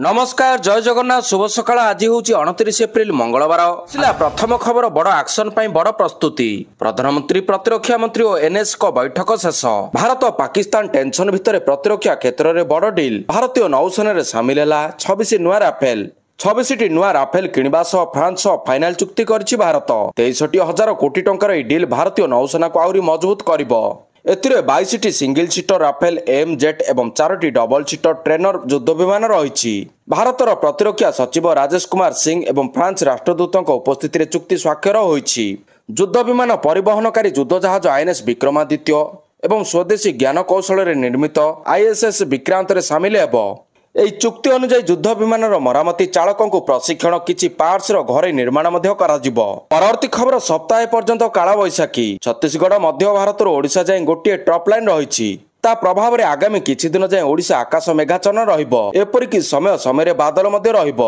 नमस्कार जय जगन्नाथ शुभ सकाळ आज हूँ 29 एप्रिल मंगलवार प्रथम खबर बड़ एक्शन बड़ प्रस्तुति प्रधानमंत्री प्रतिरक्षा मंत्री और एनएस को बैठक शेष भारत पाकिस्तान टेंशन भितर प्रतिरक्षा क्षेत्र में बड़ डील भारतीय नौसेना सामिल है 26 नुआ राफेल 26टी नुआ राफेल किणवा सह फ्रांस फाइनाल चुक्ति कर भारत 63,000 कोटी टंकार डील भारतीय नौसेना को आहरी मजबूत करिबो। एथिरे 22टी single seater Rafale M jet एवं 4टी डबल सीटर ट्रेनर युद्ध विमान रही। भारतर प्रतिरक्षा सचिव राजेश कुमार सिंह एवं फ्रांस राष्ट्रदूतों उपस्थिति चुक्ति स्वाक्षर होईछि। युद्ध विमान परिवहनकारी युद्ध जहाज आईएनएस विक्रमादित्य एवं स्वदेशी ज्ञान कौशल निर्मित आईएसएस विक्रांत सामिल हेबो। ଏହି ଚୁକ୍ତି ଅନୁଯାୟୀ ଯୁଦ୍ଧ ବିମାନର ମରାମତି ଚାଳକଙ୍କୁ ପ୍ରଶିକ୍ଷଣ କିଛି ପାର୍ଟସର ଘରେ ନିର୍ମାଣ ମଧ୍ୟ କରାଯିବ। ପରବର୍ତ୍ତୀ ଖବର ସପ୍ତାହେ ପର୍ଯ୍ୟନ୍ତ କାଳବୈଶାଖୀ ଛତିଶଗଡ଼ ମଧ୍ୟ ଭାରତରୁ ଓଡ଼ିଶା ଯାଏଁ ଗୋଟିଏ ଟପ୍ ଲାଇନ୍ ରହିଛି। ତା ପ୍ରଭାବରେ ଆଗାମୀ କିଛି ଦିନ ଯାଏଁ ଓଡ଼ିଶା ଆକାଶ ମେଘାଚ୍ଛନ୍ନ ରହିବ। ଏପରିକି ସମୟ ସମୟରେ ବାଦଲ ମଧ୍ୟ ରହିବ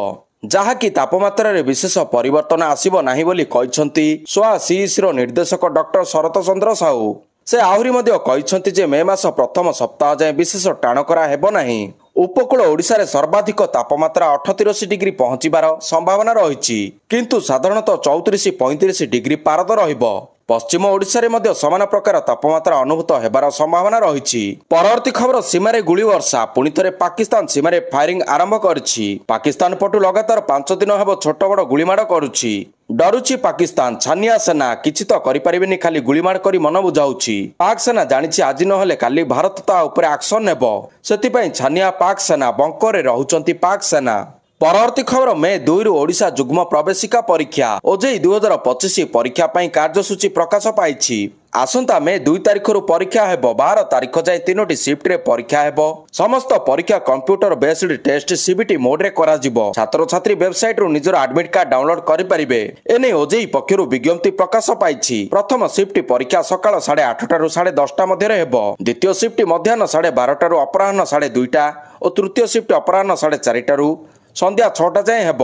ଯାହାକି ତାପମାତ୍ରାରେ ବିଶେଷ ପରିବର୍ତ୍ତନ ଆସିବ ନାହିଁ ବୋଲି କହିଛନ୍ତି SOACEICର ନିର୍ଦ୍ଦେଶକ ଡକ୍ଟର ଶରତ ଚନ୍ଦ୍ର ସାହୁ। ସେ ଆହୁରି ମଧ୍ୟ କହିଛନ୍ତି ଯେ ମେ ମାସ ପ୍ରଥମ ସପ୍ତାହ ଯାଏଁ ବିଶେଷ ଟାଣକରା ହେବ ନାହିଁ। ଉପକୂଳ ଓଡ଼ିଶାରେ ସର୍ବାଧିକ ତାପମାତ୍ରା 38 ଡିଗ୍ରୀ ପହଞ୍ଚିବାର ସମ୍ଭାବନା ରହିଛି କିନ୍ତୁ ସାଧାରଣତଃ 34-35 ଡିଗ୍ରୀ ପାରଦ ରହିବ। ପଶ୍ଚିମ ଓଡ଼ିଶାରେ ମଧ୍ୟ ସମାନ ପ୍ରକାର ତାପମାତ୍ରା ଅନୁଭୂତ ହେବାର ସମ୍ଭାବନା ରହିଛି। ପରବର୍ତ୍ତୀ ଖବର ସୀମାରେ ଗୁଳି ବର୍ଷା ପୁଣି ଥରେ ପାକିସ୍ତାନ ସୀମାରେ ଫାୟାରିଂ ଆରମ୍ଭ କରିଛି। ପାକିସ୍ତାନ ପଟୁ ଲଗାତାର 5 ଦିନ ହେବ ଛୋଟ ବଡ଼ ଗୁଳିମାଡ଼ କରୁଛି। ଡରୁଛି ପାକିସ୍ତାନ ଛାନିଆ ସେନା କିଛି ତ କରିପାରିବେନି ଖାଲି ଗୁଳିମାଡ଼ କରି ମନ ବୁଝାଉଛି। ପାକ୍ ସେନା ଜାଣିଛି ଆଜି ନହେଲେ କାଲି ଭାରତ ତା ଉପରେ ଆକ୍ସନ ନେବ ସେଥିପାଇଁ ଛାନିଆ ପାକ୍ ସେନା ବଙ୍କରରେ ରହୁଛନ୍ତି ପାକ୍ ସେନା। ପରବର୍ତ୍ତୀ ଖବର ମେ 2 ଓଡ଼ିଶା ଯୁଗ୍ମ ପ୍ରବେଶିକା ପରୀକ୍ଷା ଓଜେଇ 2025 ପରୀକ୍ଷା ପାଇଁ କାର୍ଯ୍ୟସୂଚୀ ପ୍ରକାଶ ପାଇଛି। ଆସନ୍ତା ମେ 2 ତାରିଖରୁ ପରୀକ୍ଷା ହେବ 12 ତାରିଖ ଯାଏଁ 3ଟି ସିଫ୍ଟରେ ପରୀକ୍ଷା ହେବ। ସମସ୍ତ ପରୀକ୍ଷା କମ୍ପ୍ୟୁଟର ବେସ୍ଡ ଟେଷ୍ଟ ସିବିଟି ମୋଡରେ କରାଯିବ। ଛାତ୍ରଛାତ୍ରୀ ୱେବସାଇଟରୁ ନିଜର ଆଡମିଟ୍ କାର୍ଡ ଡାଉନଲୋଡ କରିପାରିବେ। ଏନେ ଓଜେଇ ପକ୍ଷରୁ ବିଜ୍ଞପ୍ତି ପ୍ରକାଶ ପାଇଛି। ପ୍ରଥମ ସିଫ୍ଟ ପରୀକ୍ଷା ସକାଳ 8:30ରୁ 10:30 ମଧ୍ୟରେ ହେବ। ଦ୍ୱିତୀୟ ସିଫ୍ଟ ମଧ୍ୟାହ୍ନ 12:30ରୁ ଅପରାହ୍ନ 2:30 ଓ ତୃତୀୟ ସିଫ୍ଟ ଅପରାହ୍ନ 4:30ରୁ ସନ୍ଧ୍ୟା 6ଟା ଯାଏଁ ହେବ।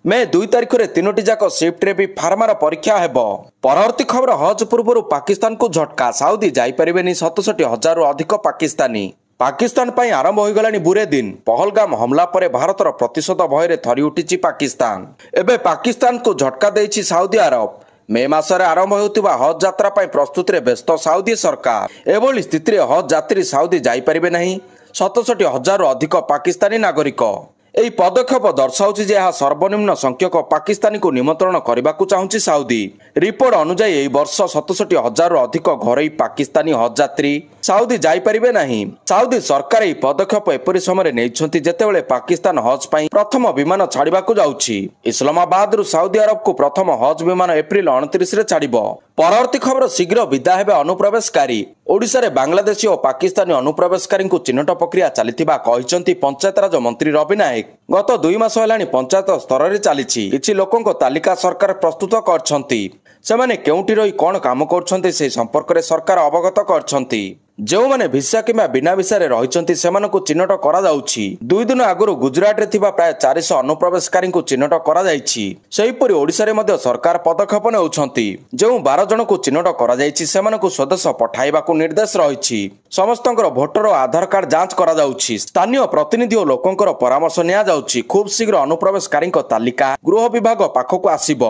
ମେ 2 ତାରିଖରେ 3ଟି ଯାକ ସିଫ୍ଟରେ ବି ଫାର୍ମାର ପରୀକ୍ଷା ହେବ। ପରବର୍ତ୍ତୀ ଖବର ହଜ୍ ପୂର୍ବରୁ ପାକିସ୍ତାନକୁ ଝଟକା ସାଉଦି ଯାଇପାରିବେନି 67,000ରୁ ଅଧିକ ପାକିସ୍ତାନୀ। ପାକିସ୍ତାନ ପାଇଁ ଆରମ୍ଭ ହୋଇଗଲାଣି ବୁରେ ଦିନ। ପହଲଗାମ ହମଲା ପରେ ଭାରତର ପ୍ରତିଶୋଧ ଭୟରେ ଥରି ଉଠିଛି ପାକିସ୍ତାନ। ଏବେ ପାକିସ୍ତାନକୁ ଝଟକା ଦେଇଛି ସାଉଦି ଆରବ। ମେ ମାସରେ ଆରମ୍ଭ ହେଉଥିବା ହଜ୍ ଯାତ୍ରା ପାଇଁ ପ୍ରସ୍ତୁତିରେ ବ୍ୟସ୍ତ ସାଉଦି ସରକାର। ଏଭଳି ସ୍ଥିତିରେ ହଜ୍ ଯାତ୍ରୀ ସାଉଦି ଯାଇପାରିବେ ନାହିଁ 67,000ରୁ ଅଧିକ ପାକିସ୍ତାନୀ ନାଗରିକ। ଏହି ପଦକ୍ଷେପ ଦର୍ଶାଉଛି ଯେ ଏହା ସର୍ବନିମ୍ନ ସଂଖ୍ୟକ ପାକିସ୍ତାନୀଙ୍କୁ ନିମନ୍ତ୍ରଣ କରିବାକୁ ଚାହୁଁଛି ସାଉଦି। ରିପୋର୍ଟ ଅନୁଯାୟୀ ଏହି ବର୍ଷ 67,000ରୁ ଅଧିକ ଘରୋଇ ପାକିସ୍ତାନୀ ହଜ୍ ଯାତ୍ରୀ ସାଉଦି ଯାଇପାରିବେ ନାହିଁ। ସାଉଦି ସରକାର ଏହି ପଦକ୍ଷେପ ଏପରି ସମୟରେ ନେଇଛନ୍ତି ଯେତେବେଳେ ପାକିସ୍ତାନ ହଜ୍ ପାଇଁ ପ୍ରଥମ ବିମାନ ଛାଡ଼ିବାକୁ ଯାଉଛି। ଇସଲାମାବାଦରୁ ସାଉଦି ଆରବକୁ ପ୍ରଥମ ହଜ୍ ବିମାନ ଏପ୍ରିଲ 29ରେ ଛାଡ଼ିବ। ପରବର୍ତ୍ତୀ ଖବର ଶୀଘ୍ର ବିଦା ହେବେ ଅନୁପ୍ରବେଶକାରୀ। ଓଡ଼ିଶାରେ ବାଂଲାଦେଶୀ ଓ ପାକିସ୍ତାନୀ ଅନୁପ୍ରବେଶକାରୀଙ୍କୁ ଚିହ୍ନଟ ପ୍ରକ୍ରିୟା ଚାଲିଥିବା କହିଛନ୍ତି ପଞ୍ଚାୟତରାଜ ମନ୍ତ୍ରୀ ରବି ନାୟକ। ଗତ 2 ମାସ ହେଲାଣି ପଞ୍ଚାୟତ ସ୍ତରରେ ଚାଲିଛି। କିଛି ଲୋକଙ୍କ ତାଲିକା ସରକାର ପ୍ରସ୍ତୁତ କରିଛନ୍ତି। ସେମାନେ କେଉଁଠି ରହି କ'ଣ କାମ କରୁଛନ୍ତି ସେ ସମ୍ପର୍କରେ ସରକାର ଅବଗତ କରିଛନ୍ତି। ଯେଉଁମାନେ ଭିସା କିମ୍ବା ବିନା ଭିସାରେ ରହିଛନ୍ତି ସେମାନଙ୍କୁ ଚିହ୍ନଟ କରାଯାଉଛି। 2 ଦିନ ଆଗରୁ ଗୁଜରାଟରେ ଥିବା ପ୍ରାୟ 400 ଅନୁପ୍ରବେଶକାରୀଙ୍କୁ ଚିହ୍ନଟ କରାଯାଇଛି। ସେହିପରି ଓଡ଼ିଶାରେ ମଧ୍ୟ ସରକାର ପଦକ୍ଷେପ ନେଉଛନ୍ତି। ଯେଉଁ 12 ଜଣଙ୍କୁ ଚିହ୍ନଟ କରାଯାଇଛି ସେମାନଙ୍କୁ ସ୍ୱଦେଶ ପଠାଇବାକୁ ନିର୍ଦ୍ଦେଶ ରହିଛି। ସମସ୍ତଙ୍କର ଭୋଟର ଓ ଆଧାର କାର୍ଡ ଯାଞ୍ଚ କରାଯାଉଛି। ସ୍ଥାନୀୟ ପ୍ରତିନିଧି ଓ ଲୋକଙ୍କର ପରାମର୍ଶ ନିଆଯାଉଛି। ଖୁବ୍ ଶୀଘ୍ର ଅନୁପ୍ରବେଶକାରୀଙ୍କ ତାଲିକା ଗୃହ ବିଭାଗ ପାଖକୁ ଆସିବ।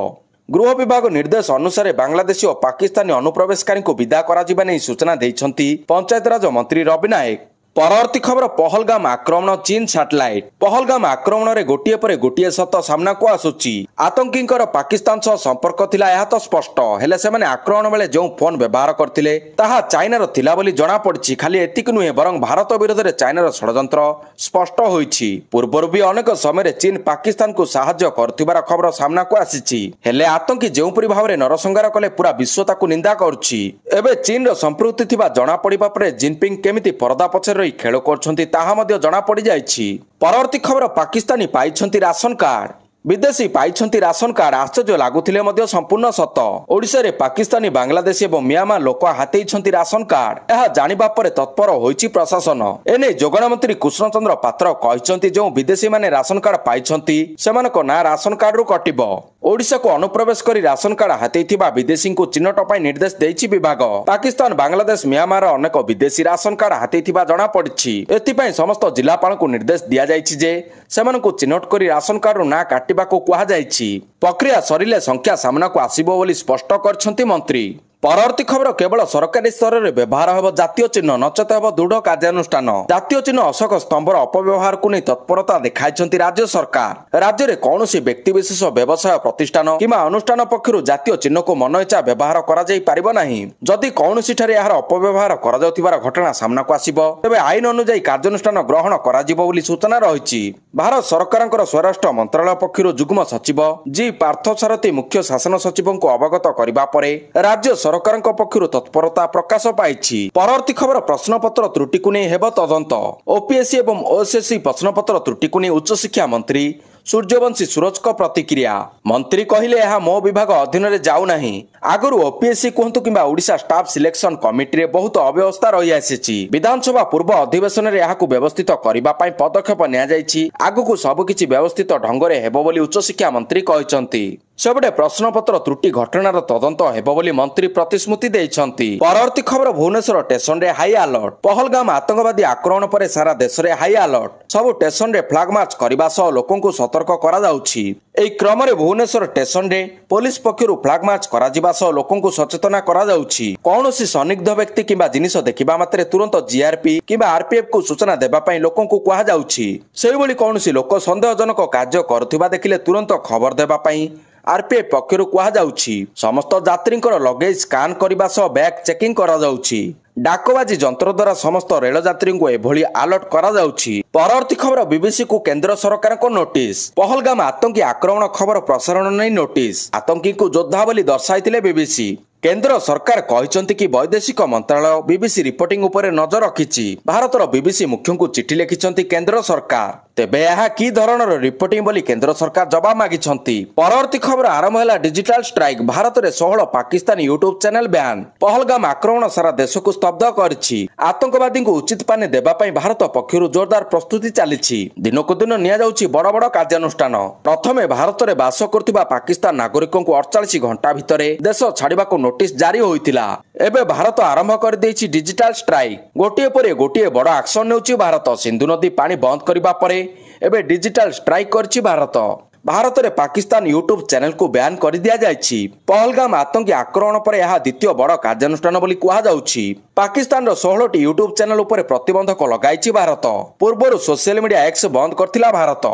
ଗୃହ ବିଭାଗ ନିର୍ଦ୍ଦେଶ ଅନୁସାରେ ବାଂଲାଦେଶୀ ଓ ପାକିସ୍ତାନୀ ଅନୁପ୍ରବେଶକାରୀଙ୍କୁ ବିଦା କରାଯିବା ନେଇ ସୂଚନା ଦେଇଛନ୍ତି ପଞ୍ଚାୟତରାଜ ମନ୍ତ୍ରୀ ରବି ନାୟକ। ପରବର୍ତ୍ତୀ ଖବର ପହଲଗାମ ଆକ୍ରମଣ ଚୀନ ସାଟେଲାଇଟ। ପହଲଗାମ ଆକ୍ରମଣରେ ଗୋଟିଏ ପରେ ଗୋଟିଏ ସତ ସାମ୍ନାକୁ ଆସୁଛି। ଆତଙ୍କୀଙ୍କର ପାକିସ୍ତାନ ସହ ସମ୍ପର୍କ ଥିଲା ଏହା ତ ସ୍ପଷ୍ଟ। ହେଲେ ସେମାନେ ଆକ୍ରମଣ ବେଳେ ଯେଉଁ ଫୋନ ବ୍ୟବହାର କରିଥିଲେ ତାହା ଚାଇନାର ଥିଲା ବୋଲି ଜଣାପଡ଼ିଛି। ଖାଲି ଏତିକି ନୁହେଁ ବରଂ ଭାରତ ବିରୋଧରେ ଚାଇନାର ଷଡ଼ଯନ୍ତ୍ର ସ୍ପଷ୍ଟ ହୋଇଛି। ପୂର୍ବରୁ ବି ଅନେକ ସମୟରେ ଚୀନ ପାକିସ୍ତାନକୁ ସାହାଯ୍ୟ କରୁଥିବାର ଖବର ସାମ୍ନାକୁ ଆସିଛି। ହେଲେ ଆତଙ୍କୀ ଯେଉଁପରି ଭାବରେ ନରସଂହାର କଲେ ପୁରା ବିଶ୍ୱ ତାକୁ ନିନ୍ଦା କରୁଛି। ଏବେ ଚୀନର ସମ୍ପୃକ୍ତି ଥିବା ଜଣାପଡ଼ିବା ପରେ ଜିନପିଙ୍ଗ କେମିତି ପରଦା ପଛରେ ଖେଳ କରୁଛନ୍ତି ତାହା ମଧ୍ୟ ଜଣାପଡ଼ିଯାଇଛି। ପରବର୍ତ୍ତୀ ଖବର ପାକିସ୍ତାନୀ ପାଇଛନ୍ତି ରାସନ କାର୍ଡ। ବିଦେଶୀ ପାଇଛନ୍ତି ରାସନ କାର୍ଡ। ଆଶ୍ଚର୍ଯ୍ୟ ଲାଗୁଥିଲେ ମଧ୍ୟ ସମ୍ପୂର୍ଣ୍ଣ ସତ। ଓଡ଼ିଶାରେ ପାକିସ୍ତାନୀ ବାଂଲାଦେଶୀ ଏବଂ ମିଆଁମାର ଲୋକ ହାତେଇଛନ୍ତି ରାସନ କାର୍ଡ। ଏହା ଜାଣିବା ପରେ ତତ୍ପର ହୋଇଛି ପ୍ରଶାସନ। ଏନେଇ ଯୋଗାଣ ମନ୍ତ୍ରୀ କୃଷ୍ଣଚନ୍ଦ୍ର ପାତ୍ର କହିଛନ୍ତି ଯେଉଁ ବିଦେଶୀମାନେ ରାସନ କାର୍ଡ ପାଇଛନ୍ତି ସେମାନଙ୍କ ନାଁ ରାସନ କାର୍ଡରୁ କଟିବ। ओडिशा को अनुप्रवेश कर राशन कार्ड हाथेइथिबा विदेशी को चिन्हट पर निर्देश देइछि विभाग। पाकिस्तान बांग्लादेश म्यांमार अनेक विदेशी राशन कार्ड हाथेइथिबा जणा पड़िछि। एथिपई समस्त जिलापाल को निर्देश दिया जाइछि जे सेमानकु चिन्हट कर राशन कार्ड ना काटिबाको कुहा जाइछि। प्रक्रिया सरिले संख्या सामना को आसीबो बोली स्पष्ट करछन्ति मंत्री। परवर्ती खबर केवल सरकारी स्तर में व्यवहार होब जातीय चिन्ह नचेत होब दृढ़ कार्यानुष्ठान। जातीय चिन्ह अशोक स्तंभर अपव्यवहार को नहीं तत्परता देखाइछन्ति राज्य सरकार। राज्य में कौन व्यक्तिविशेष व्यवसाय प्रतिष्ठान किंवा अनुष्ठान पक्षर जातीय चिन्ह को मन इच्छा व्यवहार करा जाई परिबो नाही। जदि कौनसी ठारे यार अपव्यवहार करा जाउथिबार घटना सामना को आसीबो तेबे आईन अनुसार कार्यानुष्ठान ग्रहण करा जिवो बोली सूचना रहिछि। भारत सरकारଙ୍କର स्वराष्ट्र मंत्रालय पक्षर जुग्म सचिव जी पार्थसारथी मुख्य शासन सचिव को अवगत करबा परे राज्य सरकार पक्षर तत्परता प्रकाश पाई। परवर्ती खबर प्रश्नपत्र त्रुटि को नहीं हेब तदंत। ओपीएससी एवं ओएसएससी प्रश्नपत्र त्रुटि को नहीं उच्च शिक्षा मंत्री सूर्यवंशी सूरज को प्रतिक्रिया। मंत्री कहले यह मो विभाग अधीन में जाऊ नाही। आगु ओपीएससी कहतु कि ओडिशा स्टाफ सिलेक्शन कमिटी रे बहुत अव्यवस्था रही आसी। विधानसभा पूर्व अधिवेशन में यह व्यवस्थित करने पदक्षेप नि आगु सबकिछि व्यवस्थित ढंग से हेब बोली उच्च शिक्षा मंत्री कहते। सेबडे प्रश्नपत्र त्रुटि घटनार तदंत हेब बोली मंत्री प्रतिश्रुति देइछन्ति। परवर्ती खबर भुवनेश्वर स्टेशन रे हाई अलर्ट। पहलगाम आतंकवादी आक्रमण पर सारा देश रे हाई अलर्ट। सब स्टेशन रे फ्लैग मार्च करबा सह लोकंकु सतर्क करा जाउछि। एई क्रम रे भुवनेश्वर स्टेशन रे पुलिस पक्षरु फ्लैग मार्च करा जिबा सह लोकंकु सचेतना करा जाउछि। कौनसी संदिग्ध व्यक्ति किंबा जिनिस देखिबा मात्रे तुरंत जीआरपी किंबा आरपीएफ को सूचना देबा पई लोकंकु कहा जाउछि। सेहि भली कौनसी लोक संदेहजनक कार्य करथिबा देखिले तुरंत खबर देबा पई आरपीएफ पक्षरु कहा जाउछि। समस्त यात्रींकर लगेज स्कान करबा सह बैग चेकिंग करा जाउछि। डाकबाजी जंत्र द्वारा समस्त रेल यात्री को एभली अलर्ट करा जाउछि। परवर्ती खबर बीबीसी को केंद्र सरकार को नोटिस। पहलगाम आतंकी आक्रमण खबर प्रसारण नहीं नोटिस। आतंकी को योद्धा बोली दर्शाइथिले बीबीसी। केंद्र सरकार कहते कि वैदेशिक मंत्रालय बीबीसी रिपोर्टिंग उपरे नजर रखिछि। भारतर बीबीसी मुख्य को चिठी लिखिछन्ति केंद्र सरकार। तेबे यह कि धरणर रिपोर्टिंग बोली केंद्र सरकार जवाब मागिछन्ति। परवर्ती खबर आरंभ है डिजिटल स्ट्राइक। भारत में 16 Pakistan YouTube channel ban. Pahalgam आक्रमण सारा देश को स्तब्ध करिछि। आतंकवादी को उचित पाने देबा पई भारत पक्षरु जोरदार प्रस्तुति चलिछि। दिनकु दिन निया जाउछि बड़ बड़ कार्यानुष्ठान। प्रथमे भारत में बास करथिबा पाकिस्तान नागरिकों को 48 घंटा भितरे देश छाड़िबाको नोटिस जारी होइतिला। एबे भारत आरंभ कर देछि डिजिटल स्ट्राइक। गोटिए परे गोटिए बड़ एक्शन नेउछि भारत। सिंधु नदी पानी बंद करबा परे एबे डिजिटल स्ट्राइक करछि भारत। भारत में पाकिस्तान यूट्यूब चैनल को बैन कर दिया जायछि। पहलगाम आतंकी आक्रमण पर यह द्वितीय बड़ कार्यानुष्ठान बोली कहा जाउछि। पाकिस्तान 16 टी यूट्यूब चैनल उपर प्रतिबंधक लगाइछि भारत। पूर्व सोशल मीडिया एक्स बंद करथिला भारत।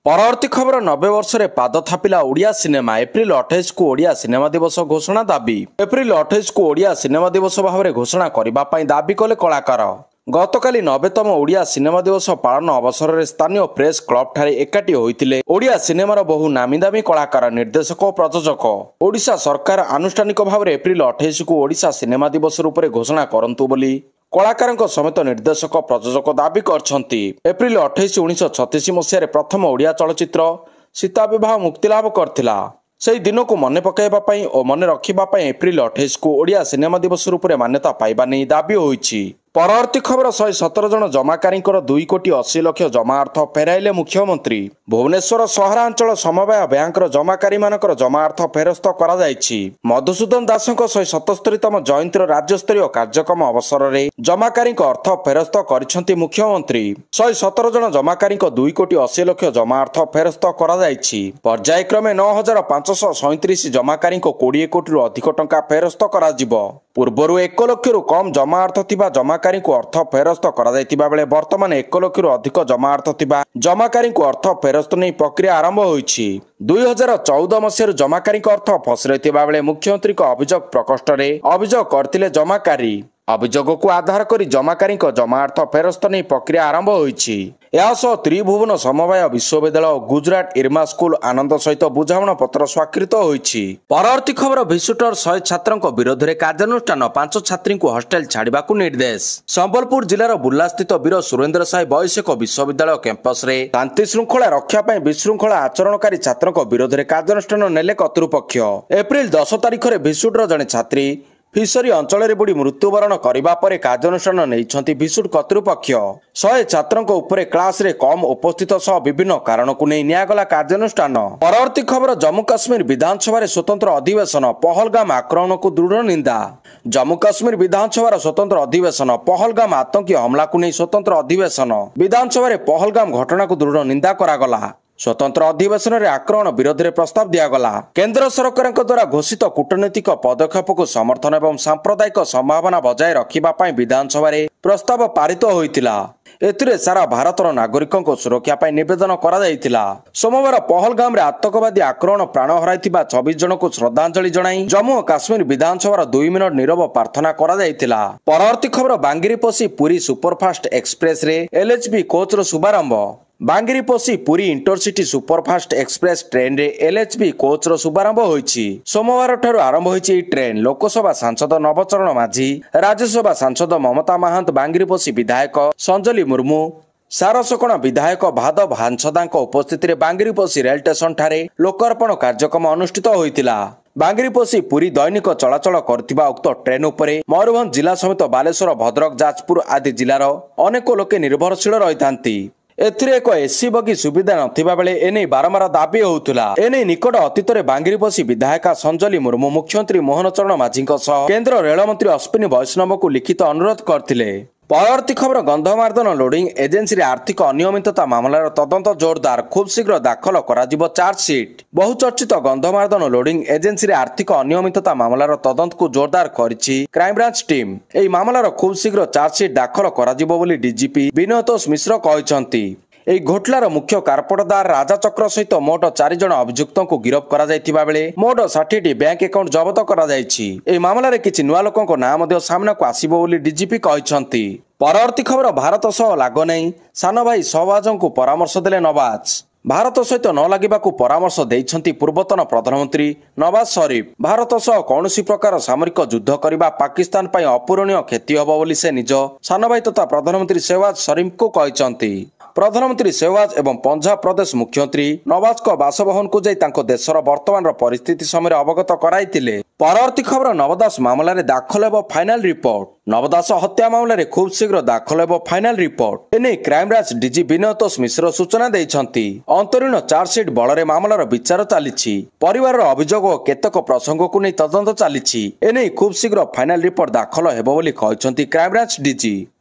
परवर्ती खबर 90 वर्ष रे पाद थापिला ओडिया सिनेमा। एप्रिल 28 को ओडिया सिनेमा दिवस घोषणा दाबी। एप्रिल 28 को ओडिया सिनेमा दिवस भाव में घोषणा करबा पई दाबी कले कलाकार। गतकाली 90तम ओडिया सिनेमा दिवस पालन अवसर में स्थानीय प्रेस क्लब ठारे एकाठी होइतिले ओडिया सिनेमार बहु नामी दामी कलाकार, निर्देशक और प्रयोजक। ओडिशा सरकार आनुष्ठानिक भाव में एप्रिल 28 को ओडिशा सिनेमा दिवस रूप घोषणा करंतु बोली कलाकार समेत निर्देशक प्रयोजक दाबी करछन्ति। एप्रिल 28 1936 मसीह प्रथम ओडिया चलचित्र सीता विवाह मुक्तिलाभ करथिला। से दिन को मन पकाइबा पई और मन रखिबा पई एप्रिल 28 को ओडिया सिनेमा दिवस रूप में मान्यता पाइबा नहीं दाबी होइछि। परवर्ती खबर 117 जन जमाकारी 2 कोटी 80 लाख जमा अर्थ फेराइले मुख्यमंत्री। भुवनेश्वर सहरांचल समवाय बैंक जमाकारी मानकर जमा अर्थ फेरस्त करा जायछि। मधुसूदन दासक 177तम जयंतीर राज्यस्तरीय कार्यक्रम अवसर में जमाकारी अर्थ फेरस्त करिसेंति मुख्यमंत्री। 117 जन जमाकारी 2 कोटी 80 लाख जमा अर्थ फेरस्त करा जायछि। पर्यायक्रमे 9537 जमाकारी 20 कोटी अधिक टंका फेरस्त करा जिवो। पूर्वरु 1 लाख कम जमा अर्थ थिबा जमाकारी को अर्थ फेरस्त करा जायतिबा बेले वर्तमान 1 लाख अधिक जमा अर्थ थिबा जमाकारी को अर्थ फेरस्त नहीं प्रक्रिया आरंभ होइछि। 2014 मसीह जमाकारी अर्थ फस रहितिबा बेले मुख्यमंत्री अभियोग प्रकोष्ठ रे अभियोग करथिले जमाकारी। अभियोग को आधार करी जमाकारी जमा अर्थ फेरस्त नहीं प्रक्रिया आरंभ होइछि। यासह त्रिभुवन समवाय विश्वविद्यालय गुजरात इरमा स्कूल आनंद सहित बुझामणा पत्र स्वाक्षरित होइछि। परवर्ती खबर भिजिटर 100 छात्रों विरोध में कार्यानुष्ठान। 5 छात्री को हॉस्टेल छाड़वा निर्देश। संबलपुर जिलार बुर्ला स्थित वीर सुरेंद्र साय वैश्यिक विश्वविद्यालय कैंपस रे शांति श्रृंखला रक्षा पर विशृंखला आचरणकारी छात्रों विरोध में कार्यानुष्ठान नेले कर्तृपक्ष। एप्रिल 10 तारिख में भिजिटर जड़े छात्री ଫିସରୀ ଅଞ୍ଚଳରେ ବୁଡ଼ି ମୃତ୍ୟୁବରଣ କରିବା ପରେ କାର୍ଯ୍ୟାନୁଷ୍ଠାନ ନେଇଛନ୍ତି ଭିସୁଟ୍ କର୍ତ୍ତୃପକ୍ଷ। 100 ଛାତ୍ରଙ୍କ ଉପରେ କ୍ଲାସରେ କମ୍ ଉପସ୍ଥିତ ସହ ବିଭିନ୍ନ କାରଣକୁ ନେଇ ନିଆଗଲା କାର୍ଯ୍ୟାନୁଷ୍ଠାନ। ପରବର୍ତ୍ତୀ ଖବର ଜମ୍ମୁ କାଶ୍ମୀର ବିଧାନସଭାରେ ସ୍ୱତନ୍ତ୍ର ଅଧିବେଶନ ପହଲଗାମ ଆକ୍ରମଣକୁ ଦୃଢ଼ ନିନ୍ଦା। ଜମ୍ମୁ କାଶ୍ମୀର ବିଧାନସଭାର ସ୍ୱତନ୍ତ୍ର ଅଧିବେଶନ ପହଲଗାମ ଆତଙ୍କୀ ହମଲାକୁ ନେଇ ସ୍ୱତନ୍ତ୍ର ଅଧିବେଶନ। ବିଧାନସଭାରେ ପହଲଗାମ ଘଟଣାକୁ ଦୃଢ଼ ନିନ୍ଦା କରାଗଲା। ସ୍ୱତନ୍ତ୍ର ଅଧିବେଶନରେ ଆକ୍ରମଣ ବିରୋଧରେ ପ୍ରସ୍ତାବ ଦିଆଗଲା। କେନ୍ଦ୍ର ସରକାରଙ୍କ ଦ୍ୱାରା ଘୋଷିତ କୂଟନୈତିକ ପଦକ୍ଷେପକୁ ସମର୍ଥନ ଏବଂ ସାମ୍ପ୍ରଦାୟିକ ସମ୍ଭାବନା ବଜାୟ ରଖିବା ପାଇଁ ବିଧାନସଭାରେ ପ୍ରସ୍ତାବ ପାରିତ ହୋଇଥିଲା। ଏଥିରେ ସାରା ଭାରତର ନାଗରିକଙ୍କ ସୁରକ୍ଷା ପାଇଁ ନିବେଦନ କରାଯାଇଥିଲା। ସୋମବାର ପହଲଗାମରେ ଆତଙ୍କବାଦୀ ଆକ୍ରମଣ ପ୍ରାଣ ହରାଇଥିବା 26 ଜଣଙ୍କୁ ଶ୍ରଦ୍ଧାଞ୍ଜଳି ଜଣାଇ ଜମ୍ମୁ ଓ କାଶ୍ମୀର ବିଧାନସଭାର 2 ମିନିଟ୍ ନୀରବ ପ୍ରାର୍ଥନା କରାଯାଇଥିଲା। ପରବର୍ତ୍ତୀ ଖବର ବାଙ୍ଗିରିପୋଷି ପୁରୀ ସୁପରଫାଷ୍ଟ ଏକ୍ସପ୍ରେସରେ ଏଲ୍ଏଚ୍ବି କୋଚ୍ର ଶୁଭାରମ୍ଭ। Bangiriposi Puri intercity superfast express ଟ୍ରେନରେ ଏଲ୍ଏଚ୍ବି କୋଚ୍ର ଶୁଭାରମ୍ଭ ହୋଇଛି। ସୋମବାର ଠାରୁ ଆରମ୍ଭ ହୋଇଛି ଏହି ଟ୍ରେନ୍। ଲୋକସଭା ସାଂସଦ ନବଚରଣ ମାଝୀ, ରାଜ୍ୟସଭା ସାଂସଦ ମମତା ମହାନ୍ତ, ବାଙ୍ଗିରିପୋଷି ବିଧାୟକ ସଞ୍ଜଲି ମୁର୍ମୁ, ସାରସକଣା ବିଧାୟକ ଭାଦବ ହାଂସଦାଙ୍କ ଉପସ୍ଥିତିରେ ବାଙ୍ଗିରିପୋଷି ରେଳ ଷ୍ଟେସନଠାରେ ଲୋକାର୍ପଣ କାର୍ଯ୍ୟକ୍ରମ ଅନୁଷ୍ଠିତ ହୋଇଥିଲା। ବାଙ୍ଗିରିପୋଷି ପୁରୀ ଦୈନିକ ଚଳାଚଳ କରୁଥିବା ଉକ୍ତ ଟ୍ରେନ୍ ଉପରେ ମୟୂରଭଞ୍ଜ ଜିଲ୍ଲା ସମେତ ବାଲେଶ୍ୱର, ଭଦ୍ରକ, ଯାଜପୁର ଆଦି ଜିଲ୍ଲାର ଅନେକ ଲୋକେ ନିର୍ଭରଶୀଳ ରହିଥାନ୍ତି। ଏଥିରେ ଏକ ଏସି ବଗି ସୁବିଧା ନଥିବା ବେଳେ ଏନେଇ ବାରମ୍ବାର ଦାବି ହେଉଥିଲା। ଏନେଇ ନିକଟ ଅତୀତରେ ବାଙ୍ଗିରିପୋଷି ବିଧାୟିକା ସଞ୍ଜଲି ମୁର୍ମୁ ମୁଖ୍ୟମନ୍ତ୍ରୀ ମୋହନ ଚରଣ ମାଝୀଙ୍କ ସହ କେନ୍ଦ୍ର ରେଳମନ୍ତ୍ରୀ ଅଶ୍ୱିନୀ ବୈଷ୍ଣବଙ୍କୁ ଲିଖିତ ଅନୁରୋଧ କରିଥିଲେ। ପରବର୍ତ୍ତୀ ଖବର ଗନ୍ଧମାର୍ଦ୍ଦନ ଲୋଡିଂ ଏଜେନ୍ସିରେ ଆର୍ଥିକ ଅନିୟମିତତା ମାମଲାର ତଦନ୍ତ ଜୋରଦାର, ଖୁବ୍ ଶୀଘ୍ର ଦାଖଲ କରାଯିବ ଚାର୍ଜସିଟ୍। ବହୁଚର୍ଚ୍ଚିତ ଗନ୍ଧମାର୍ଦ୍ଦନ ଲୋଡିଂ ଏଜେନ୍ସିରେ ଆର୍ଥିକ ଅନିୟମିତତା ମାମଲାର ତଦନ୍ତକୁ ଜୋରଦାର କରିଛି କ୍ରାଇମବ୍ରାଞ୍ଚ ଟିମ୍। ଏହି ମାମଲାର ଖୁବ୍ ଶୀଘ୍ର ଚାର୍ଜସିଟ୍ ଦାଖଲ କରାଯିବ ବୋଲି ଡିଜିପି ବିନୟତୋଷ ମିଶ୍ର କହିଛନ୍ତି। ଏହି ଘୋଟାଲାର ମୁଖ୍ୟ କାରପଟଦାର ରାଜା ଚକ୍ର ସହିତ ମୋଟ 4 ଜଣ ଅଭିଯୁକ୍ତଙ୍କୁ ଗିରଫ କରାଯାଇଥିବା ବେଳେ ମୋଟ 60ଟି ବ୍ୟାଙ୍କ ଆକାଉଣ୍ଟ ଜବତ କରାଯାଇଛି। ଏହି ମାମଲାରେ କିଛି ନୂଆ ଲୋକଙ୍କ ନାଁ ମଧ୍ୟ ସାମ୍ନାକୁ ଆସିବ ବୋଲି ଡିଜିପି କହିଛନ୍ତି। ପରବର୍ତ୍ତୀ ଖବର ଭାରତ ସହ ଲାଗ ନେଇ ସାନ ଭାଇ ସହବାଜଙ୍କୁ ପରାମର୍ଶ ଦେଲେ ନୱାଜ। ଭାରତ ସହିତ ନ ଲାଗିବାକୁ ପରାମର୍ଶ ଦେଇଛନ୍ତି ପୂର୍ବତନ ପ୍ରଧାନମନ୍ତ୍ରୀ ନୱାଜ ସରିଫ। ଭାରତ ସହ କୌଣସି ପ୍ରକାର ସାମରିକ ଯୁଦ୍ଧ କରିବା ପାକିସ୍ତାନ ପାଇଁ ଅପୂରଣୀୟ କ୍ଷତି ହେବ ବୋଲି ସେ ନିଜ ସାନ ଭାଇ ତଥା ପ୍ରଧାନମନ୍ତ୍ରୀ ଶେହବାଜ ସରିଫଙ୍କୁ କହିଛନ୍ତି। ପ୍ରଧାନମନ୍ତ୍ରୀ ଶେହବାଜ ଏବଂ ପଞ୍ଜାବ ପ୍ରଦେଶ ମୁଖ୍ୟମନ୍ତ୍ରୀ ନୱାଜଙ୍କ ବାସଭବନକୁ ଯାଇ ତାଙ୍କ ଦେଶର ବର୍ତ୍ତମାନର ପରିସ୍ଥିତି ସମୟରେ ଅବଗତ କରାଇଥିଲେ। ପରବର୍ତ୍ତୀ ଖବର ନବଦାସ ମାମଲାରେ ଦାଖଲ ହେବ ଫାଇନାଲ ରିପୋର୍ଟ। ନବଦାସ ହତ୍ୟା ମାମଲାରେ ଖୁବ୍ ଶୀଘ୍ର ଦାଖଲ ହେବ ଫାଇନାଲ ରିପୋର୍ଟ। ଏନେଇ କ୍ରାଇମବ୍ରାଞ୍ଚ ଡିଜି ବିନୟତୋଷ ମିଶ୍ର ସୂଚନା ଦେଇଛନ୍ତି। ଅନ୍ତରୀଣ ଚାର୍ଜସିଟ୍ ବଳରେ ମାମଲାର ବିଚାର ଚାଲିଛି। ପରିବାରର ଅଭିଯୋଗ ଓ କେତେକ ପ୍ରସଙ୍ଗକୁ ନେଇ ତଦନ୍ତ ଚାଲିଛି। ଏନେଇ ଖୁବ୍ ଶୀଘ୍ର ଫାଇନାଲ ରିପୋର୍ଟ ଦାଖଲ ହେବ ବୋଲି କହିଛନ୍ତି କ୍ରାଇମବ୍ରାଞ୍ଚ ଡିଜି।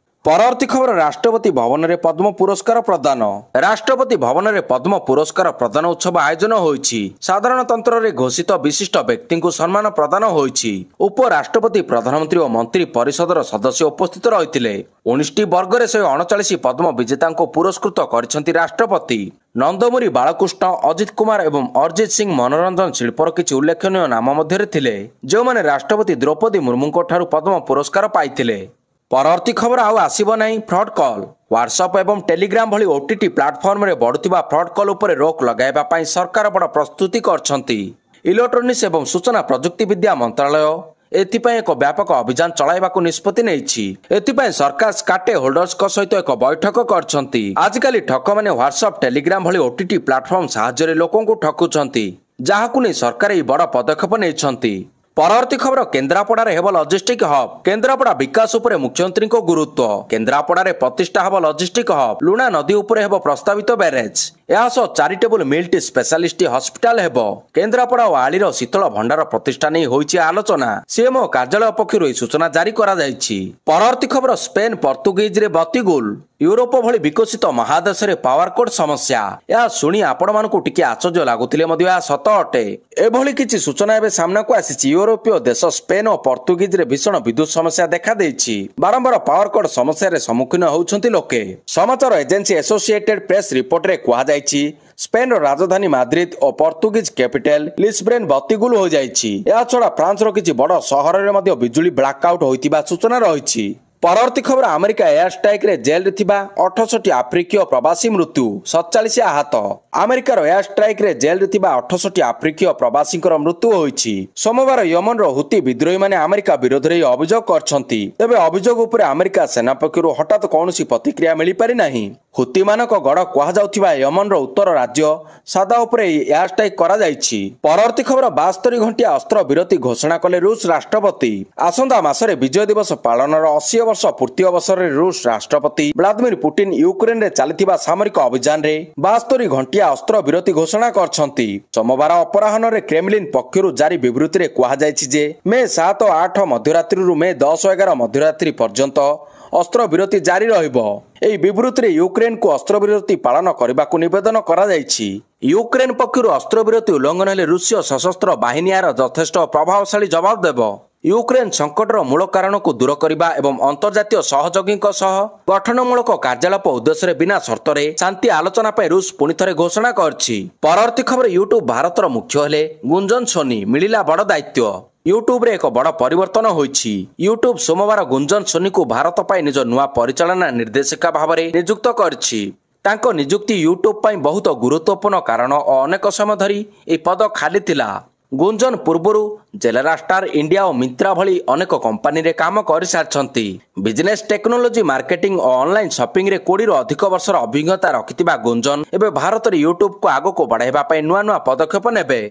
ପରବର୍ତ୍ତୀ ଖବର ରାଷ୍ଟ୍ରପତି ଭବନରେ ପଦ୍ମ ପୁରସ୍କାର ପ୍ରଦାନ। ରାଷ୍ଟ୍ରପତି ଭବନରେ ପଦ୍ମ ପୁରସ୍କାର ପ୍ରଦାନ ଉତ୍ସବ ଆୟୋଜନ ହୋଇଛି। ସାଧାରଣତନ୍ତ୍ରରେ ଘୋଷିତ ବିଶିଷ୍ଟ ବ୍ୟକ୍ତିଙ୍କୁ ସମ୍ମାନ ପ୍ରଦାନ ହୋଇଛି। ଉପରାଷ୍ଟ୍ରପତି, ପ୍ରଧାନମନ୍ତ୍ରୀ ଓ ମନ୍ତ୍ରୀ ପରିଷଦର ସଦସ୍ୟ ଉପସ୍ଥିତ ରହିଥିଲେ। 19ଟି ବର୍ଗରେ 139 ପଦ୍ମ ବିଜେତାଙ୍କୁ ପୁରସ୍କୃତ କରିଛନ୍ତି ରାଷ୍ଟ୍ରପତି। ନନ୍ଦମୁରି ବାଳକୃଷ୍ଣ, ଅଜିତ କୁମାର ଏବଂ ଅରିଜିତ ସିଂ ମନୋରଞ୍ଜନ ଶିଳ୍ପର କିଛି ଉଲ୍ଲେଖନୀୟ ନାମ ମଧ୍ୟରେ ଥିଲେ, ଯେଉଁମାନେ ରାଷ୍ଟ୍ରପତି ଦ୍ରୌପଦୀ ମୁର୍ମୁଙ୍କ ଠାରୁ ପଦ୍ମ ପୁରସ୍କାର ପାଇଥିଲେ। ପରବର୍ତ୍ତୀ ଖବର ଆଉ ଆସିବ ନାହିଁ ଫ୍ରଡ୍ କଲ୍। ହ୍ୱାଟ୍ସଆପ୍ ଏବଂ ଟେଲିଗ୍ରାମ ଭଳି ଓଟିଟି ପ୍ଲାଟଫର୍ମରେ ବଢୁଥିବା ଫ୍ରଡ୍ କଲ୍ ଉପରେ ରୋକ ଲଗାଇବା ପାଇଁ ସରକାର ବଡ଼ ପ୍ରସ୍ତୁତି କରିଛନ୍ତି। ଇଲେକ୍ଟ୍ରୋନିକ୍ସ ଏବଂ ସୂଚନା ପ୍ରଯୁକ୍ତି ବିଦ୍ୟା ମନ୍ତ୍ରାଳୟ ଏଥିପାଇଁ ଏକ ବ୍ୟାପକ ଅଭିଯାନ ଚଳାଇବାକୁ ନିଷ୍ପତ୍ତି ନେଇଛି। ଏଥିପାଇଁ ସରକାର ସ୍କାଟେ ହୋଲ୍ଡର୍ସଙ୍କ ସହିତ ଏକ ବୈଠକ କରିଛନ୍ତି। ଆଜିକାଲି ଠକମାନେ ହ୍ୱାଟ୍ସଆପ୍, ଟେଲିଗ୍ରାମ ଭଳି ଓଟିଟି ପ୍ଲାଟଫର୍ମ ସାହାଯ୍ୟରେ ଲୋକଙ୍କୁ ଠକୁଛନ୍ତି, ଯାହାକୁ ନେଇ ସରକାର ଏହି ବଡ଼ ପଦକ୍ଷେପ ନେଇଛନ୍ତି। ପରବର୍ତ୍ତୀ ଖବର କେନ୍ଦ୍ରାପଡ଼ାରେ ହେବ ଲଜିଷ୍ଟିକ୍ ହବ୍। କେନ୍ଦ୍ରାପଡ଼ା ବିକାଶ ଉପରେ ମୁଖ୍ୟମନ୍ତ୍ରୀଙ୍କ ଗୁରୁତ୍ୱ। କେନ୍ଦ୍ରାପଡ଼ାରେ ପ୍ରତିଷ୍ଠା ହେବ ଲଜିଷ୍ଟିକ୍ ହବ୍। ଲୁଣା ନଦୀ ଉପରେ ହେବ ପ୍ରସ୍ତାବିତ ବ୍ୟାରେଜ୍। ଏହା ସହ ଚାରିଟେବୁଲ ମିଲ୍ଟି ସ୍ପେଶାଲିଷ୍ଟ ହସ୍ପିଟାଲ ହେବ। କେନ୍ଦ୍ରାପଡ଼ା ଓ ଆଳିର ଶୀତଳ ଭଣ୍ଡାର ପ୍ରତିଷ୍ଠା ନେଇ ହୋଇଛି ଆଲୋଚନା। ସିଏମ୍ଓ କାର୍ଯ୍ୟାଳୟ ପକ୍ଷରୁ ଏହି ସୂଚନା ଜାରି କରାଯାଇଛି। ପରବର୍ତ୍ତୀ ଖବର ସ୍ପେନ୍ ପର୍ତ୍ତୁଗୀଜରେ ବତିଗୁଲ। ୟୁରୋପ ଭଳି ବିକଶିତ ମହାଦେଶରେ ପାୱାରକଟ୍ ସମସ୍ୟା। ଏହା ଶୁଣି ଆପଣମାନଙ୍କୁ ଟିକେ ଆଶ୍ଚର୍ଯ୍ୟ ଲାଗୁଥିଲେ ମଧ୍ୟ ଏହା ସତ ଅଟେ। ଏଭଳି କିଛି ସୂଚନା ଏବେ ସାମ୍ନାକୁ ଆସିଛି। ୟୁରୋପୀୟ ଦେଶ ସ୍ପେନ୍ ଓ ପର୍ତ୍ତୁଗୀଜରେ ଭୀଷଣ ବିଦ୍ୟୁତ ସମସ୍ୟା ଦେଖାଦେଇଛି। ବାରମ୍ବାର ପାୱାରକଟ୍ ସମସ୍ୟାରେ ସମ୍ମୁଖୀନ ହେଉଛନ୍ତି ଲୋକେ। ସମାଚାର ଏଜେନ୍ସି ଆସୋସିଏଟେଡ ପ୍ରେସ୍ ରିପୋର୍ଟରେ କୁହାଯାଇଛି, ସ୍ପେନ୍ର ରାଜଧାନୀ ମାଦ୍ରିଦ ଓ ପର୍ତ୍ତୁଗୀଜ କ୍ୟାପିଟାଲ ଲିସବ୍ରେନ୍ ବତିଗୁଲ ହୋଇଯାଇଛି। ଏହାଛଡ଼ା ଫ୍ରାନ୍ସର କିଛି ବଡ଼ ସହରରେ ମଧ୍ୟ ବିଜୁଳି ବ୍ଲାକ୍ଆଉଟ୍ ହୋଇଥିବା ସୂଚନା ରହିଛି। ପରବର୍ତ୍ତୀ ଖବର ଆମେରିକା ଏୟାର ଷ୍ଟ୍ରାଇକ୍ରେ ଜେଲ୍ରେ ଥିବା 68ଟି ଆଫ୍ରିକୀୟ ପ୍ରବାସୀ ମୃତ୍ୟୁ, 47 ଆହତ। ଆମେରିକାର ଏୟାର ଷ୍ଟ୍ରାଇକ୍ରେ ଜେଲ୍ରେ ଥିବା 68ଟି ଆଫ୍ରିକୀୟ ପ୍ରବାସୀଙ୍କର ମୃତ୍ୟୁ ହୋଇଛି। ସୋମବାର ୟେମେନ୍ର ହୁତି ବିଦ୍ରୋହୀମାନେ ଆମେରିକା ବିରୋଧରେ ଏହି ଅଭିଯୋଗ କରିଛନ୍ତି। ତେବେ ଅଭିଯୋଗ ଉପରେ ଆମେରିକା ସେନା ପକ୍ଷରୁ ହଠାତ୍ କୌଣସି ପ୍ରତିକ୍ରିୟା ମିଳିପାରି ନାହିଁ। ହୁତିମାନଙ୍କ ଗଡ଼ କୁହାଯାଉଥିବା ୟେମେନ୍ର ଉତ୍ତର ରାଜ୍ୟ ସାଦା ଉପରେ ଏହି ଏୟାର ଷ୍ଟ୍ରାଇକ୍ କରାଯାଇଛି। ପରବର୍ତ୍ତୀ ଖବର 72 ଘଣ୍ଟିଆ ଅସ୍ତ୍ର ବିରତି ଘୋଷଣା କଲେ ରୁଷ ରାଷ୍ଟ୍ରପତି। ଆସନ୍ତା ମାସରେ ବିଜୟ ଦିବସ ପାଳନର 80 ବର୍ଷ ପୂର୍ତ୍ତି ଅବସରରେ ରୁଷ ରାଷ୍ଟ୍ରପତି ଭ୍ଲାଦିମିର ପୁଟିନ ୟୁକ୍ରେନରେ ଚାଲିଥିବା ସାମରିକ ଅଭିଯାନରେ 72 ଘଣ୍ଟିଆ ଅସ୍ତ୍ର ବିରତି ଘୋଷଣା କରିଛନ୍ତି। ସୋମବାର ଅପରାହ୍ନରେ କ୍ରେମଲିନ୍ ପକ୍ଷରୁ ଜାରି ବିବୃତିରେ କୁହାଯାଇଛି ଯେ ମେ 7 ଓ 8 ମଧ୍ୟରାତ୍ରିରୁ ମେ 10-11 ମଧ୍ୟରାତ୍ରି ପର୍ଯ୍ୟନ୍ତ ଅସ୍ତ୍ରବିରତି ଜାରି ରହିବ। ଏହି ବିବୃତିରେ ୟୁକ୍ରେନକୁ ଅସ୍ତ୍ରବିରତି ପାଳନ କରିବାକୁ ନିବେଦନ କରାଯାଇଛି। ୟୁକ୍ରେନ ପକ୍ଷରୁ ଅସ୍ତ୍ରବିରତି ଉଲ୍ଲଂଘନ ହେଲେ ରୁଷୀୟ ସଶସ୍ତ୍ର ବାହିନୀ ଏହାର ଯଥେଷ୍ଟ ପ୍ରଭାବଶାଳୀ ଜବାବ ଦେବ। ୟୁକ୍ରେନ ସଂକଟର ମୂଳ କାରଣକୁ ଦୂର କରିବା ଏବଂ ଅନ୍ତର୍ଜାତୀୟ ସହଯୋଗୀଙ୍କ ସହ ଗଠନମୂଳକ କାର୍ଯ୍ୟକଳାପ ଉଦ୍ଦେଶ୍ୟରେ ବିନା ସର୍ତ୍ତରେ ଶାନ୍ତି ଆଲୋଚନା ପାଇଁ ରୁଷ ପୁଣି ଥରେ ଘୋଷଣା କରିଛି। ପରବର୍ତ୍ତୀ ଖବର ୟୁଟ୍ୟୁବ ଭାରତର ମୁଖ୍ୟ ହେଲେ ଗୁଞ୍ଜନ ସୋନି, ମିଳିଲା ବଡ଼ ଦାୟିତ୍ୱ। ୟୁଟ୍ୟୁବରେ ଏକ ବଡ଼ ପରିବର୍ତ୍ତନ ହୋଇଛି। ୟୁଟ୍ୟୁବ ସୋମବାର ଗୁଞ୍ଜନ ସୋନିଙ୍କୁ ଭାରତ ପାଇଁ ନିଜ ନୂଆ ପରିଚାଳନା ନିର୍ଦ୍ଦେଶିକା ଭାବରେ ନିଯୁକ୍ତ କରିଛି। ତାଙ୍କ ନିଯୁକ୍ତି ୟୁଟ୍ୟୁବ ପାଇଁ ବହୁତ ଗୁରୁତ୍ୱପୂର୍ଣ୍ଣ କାରଣ ଓ ଅନେକ ସମୟ ଧରି ଏହି ପଦ ଖାଲି ଥିଲା। ଗୁଞ୍ଜନ ପୂର୍ବରୁ ଜେଲେରା ଷ୍ଟାର ଇଣ୍ଡିଆ ଓ ମିନ୍ତ୍ରା ଭଳି ଅନେକ କମ୍ପାନୀରେ କାମ କରିସାରିଛନ୍ତି। ବିଜନେସ୍ ଟେକ୍ନୋଲୋଜି, ମାର୍କେଟିଂ ଓ ଅନଲାଇନ ସପିଂରେ 20ରୁ ଅଧିକ ବର୍ଷର ଅଭିଜ୍ଞତା ରଖିଥିବା ଗୁଞ୍ଜନ ଏବେ ଭାରତରେ ୟୁଟ୍ୟୁବକୁ ଆଗକୁ ବଢ଼ାଇବା ପାଇଁ ନୂଆ ନୂଆ ପଦକ୍ଷେପ ନେବେ।